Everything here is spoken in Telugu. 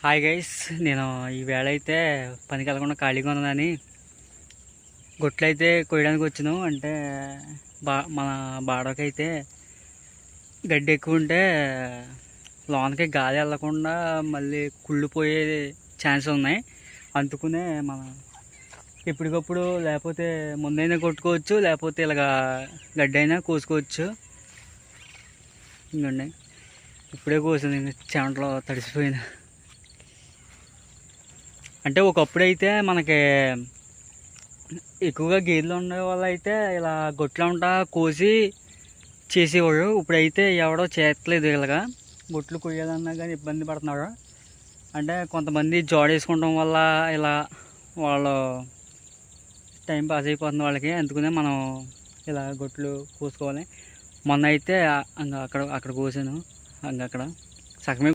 హాయ్ గైస్, నేను ఈవేళ అయితే పనికి వెళ్ళకుండా ఖాళీగా ఉన్నదని గొట్లు అయితే కొయ్యడానికి వచ్చాను. అంటే మన బాడకైతే గడ్డి ఎక్కువ ఉంటే లోనకి గాలి వెళ్ళకుండా మళ్ళీ కుళ్ళిపోయే ఛాన్స్ ఉన్నాయి. అందుకునే మనం ఎప్పటికప్పుడు లేకపోతే ముందైనా కొట్టుకోవచ్చు, లేకపోతే ఇలాగా గడ్డి అయినా కోసుకోవచ్చు. ఇంకండి ఇప్పుడే కోసాను, చెమటలో తడిసిపోయిన. అంటే ఒకప్పుడైతే మనకి ఎక్కువగా గేదెలు ఉండే వాళ్ళు అయితే ఇలా గొట్ల ఉంటా కోసి చేసేవాడు. ఇప్పుడైతే ఎవడో చేయట్లేదు, ఇలాగా గొట్లు కొయ్యాలన్నా కానీ ఇబ్బంది పడుతున్నాడు. అంటే కొంతమంది జోడేసుకోవడం వల్ల ఇలా వాళ్ళు టైం పాస్ అయిపోతుంది వాళ్ళకి. అందుకనే మనం ఇలా గొట్లు కోసుకోవాలి. మొన్న అయితే అక్కడ కోసాను, అక్కడ సగమే